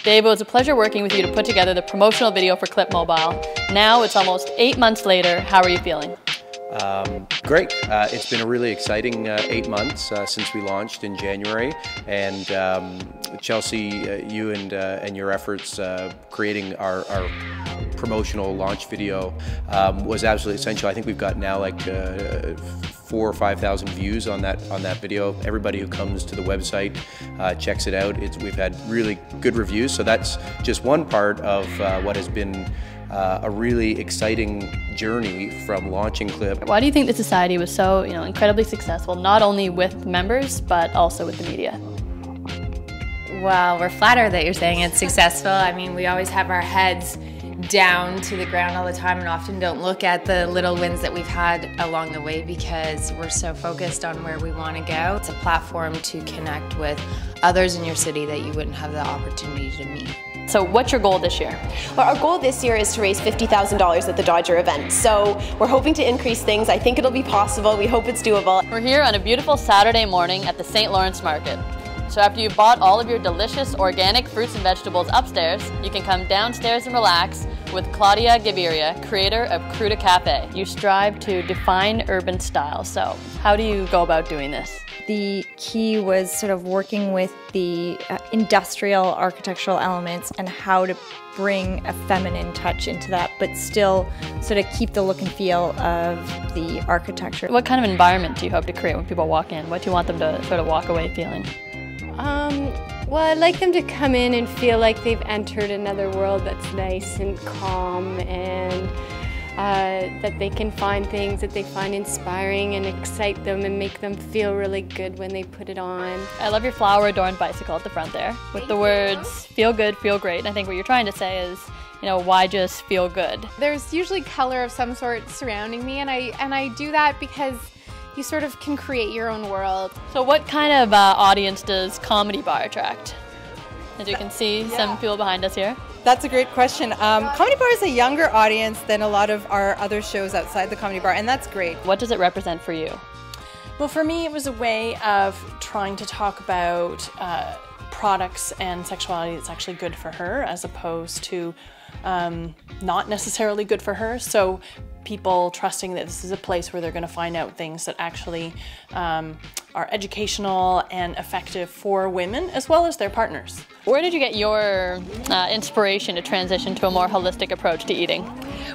Dave, it was a pleasure working with you to put together the promotional video for Clip Mobile. Now it's almost 8 months later. How are you feeling? Great. It's been a really exciting 8 months since we launched in January, and Chelsea, you and your efforts creating our promotional launch video was absolutely essential. I think we've got now like 4,000 or 5,000 views on that video. Everybody who comes to the website checks it out. We've had really good reviews, so that's just one part of what has been a really exciting journey from launching Clip. Why do you think the society was so, incredibly successful, not only with members, but also with the media? Well, we're flattered that you're saying it's successful. I mean, we always have our heads down to the ground all the time and often don't look at the little wins that we've had along the way because we're so focused on where we want to go. It's a platform to connect with others in your city that you wouldn't have the opportunity to meet. So what's your goal this year? Well, our goal this year is to raise $50,000 at the Dodger event. So we're hoping to increase things. I think it'll be possible. We hope it's doable. We're here on a beautiful Saturday morning at the St. Lawrence Market. So after you've bought all of your delicious organic fruits and vegetables upstairs, you can come downstairs and relax with Claudia Gaviria, creator of Cruda Cafe. You strive to define urban style. So how do you go about doing this? The key was sort of working with the industrial architectural elements and how to bring a feminine touch into that, but still sort of keep the look and feel of the architecture. What kind of environment do you hope to create when people walk in? What do you want them to sort of walk away feeling? Well, I'd like them to come in and feel like they've entered another world that's nice and calm, and that they can find things that they find inspiring and excite them and make them feel really good when they put it on. I love your flower-adorned bicycle at the front there with the words, feel good, feel great. And I think what you're trying to say is, why just feel good? There's usually color of some sort surrounding me, and I do that because you sort of can create your own world. So what kind of audience does Comedy Bar attract? As you can see, some people behind us here. That's a great question. Comedy Bar is a younger audience than a lot of our other shows outside the Comedy Bar, and that's great. What does it represent for you? Well, for me, it was a way of trying to talk about products and sexuality that's actually good for her, as opposed to not necessarily good for her. So people trusting that this is a place where they're going to find out things that actually are educational and effective for women as well as their partners. Where did you get your inspiration to transition to a more holistic approach to eating?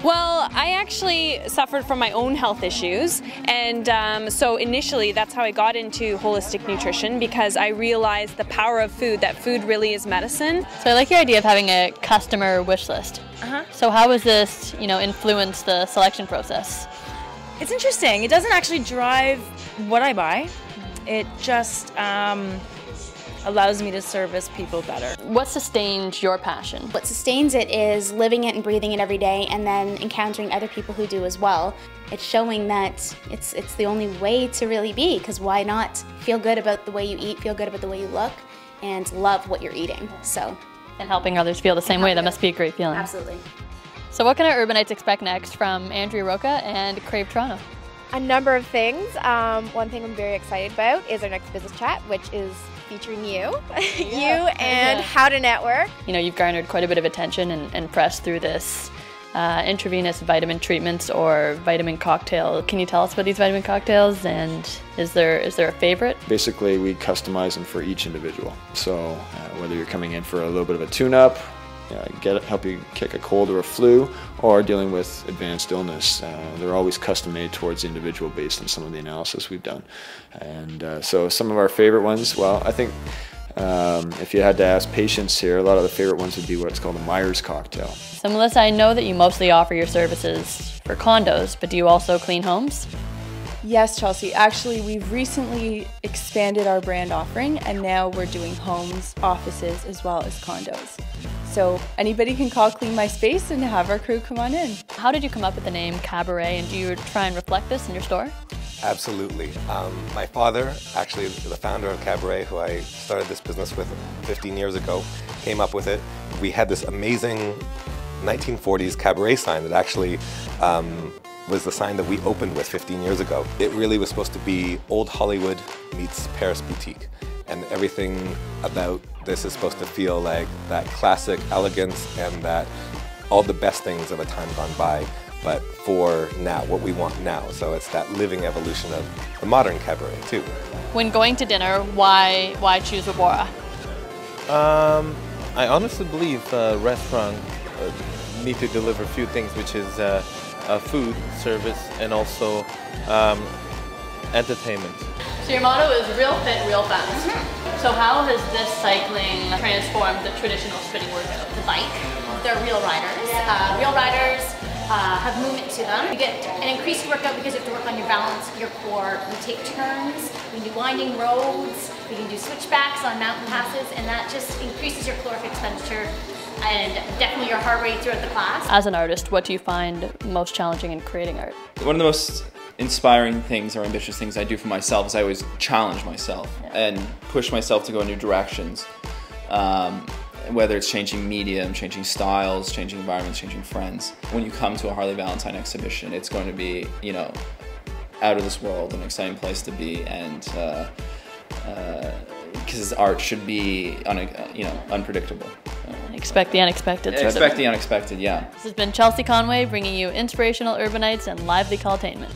Well, I actually suffered from my own health issues, and so initially that's how I got into holistic nutrition, because I realized the power of food, that food really is medicine. So I like your idea of having a customer wish list. So how has this, influence the selection process? It's interesting. It doesn't actually drive what I buy. It just allows me to service people better. What sustains your passion? What sustains it is living it and breathing it every day, and then encountering other people who do as well. It's showing that it's the only way to really be, because why not feel good about the way you eat, feel good about the way you look, and love what you're eating. And helping others feel the same way, that must be a great feeling. Absolutely. So what can our Urbanites expect next from Andrea Roca and Crave Toronto? A number of things. One thing I'm very excited about is our next business chat, which is featuring you, and how to network. You've garnered quite a bit of attention and press through this intravenous vitamin treatments or vitamin cocktail. Can you tell us about these vitamin cocktails, and is there a favorite? Basically, we customize them for each individual. So whether you're coming in for a little bit of a tune-up, help you kick a cold or a flu, or dealing with advanced illness. They're always custom made towards the individual based on some of the analysis we've done. And so some of our favorite ones, well, I think if you had to ask patients here, a lot of the favorite ones would be what's called a Myers cocktail. So Melissa, I know that you mostly offer your services for condos, but do you also clean homes? Yes, Chelsea. Actually, we've recently expanded our brand offering, and now we're doing homes, offices, as well as condos. So anybody can call Clean My Space and have our crew come on in. How did you come up with the name Cabaret, and do you try and reflect this in your store? Absolutely. My father, actually the founder of Cabaret, who I started this business with 15 years ago, came up with it. We had this amazing 1940s cabaret sign that actually was the sign that we opened with 15 years ago. It really was supposed to be old Hollywood meets Paris boutique. and everything about this is supposed to feel like that classic elegance and that all the best things of a time gone by, but for now, what we want now. So it's that living evolution of the modern cabaret too. When going to dinner, why choose Wabora? I honestly believe restaurants need to deliver a few things, which is food, service, and also entertainment. So your motto is real fit, real fast. So how has this cycling transformed the traditional spinning workout? The bike, they're real riders. Real riders have movement to them. You get an increased workout because you have to work on your balance, your core. We take turns, we can do winding roads, we can do switchbacks on mountain passes, and that just increases your caloric expenditure and definitely your heart rate throughout the class. As an artist, what do you find most challenging in creating art? One of the most inspiring things or ambitious things I do for myself is I always challenge myself and push myself to go in new directions. Whether it's changing medium, changing styles, changing environments, changing friends. When you come to a Harley Valentine exhibition, it's going to be, you know, out of this world, an exciting place to be, and because art should be, unpredictable. Expect the unexpected. Expect the unexpected, yeah. This has been Chelsea Conway bringing you inspirational urbanites and lively cultainment.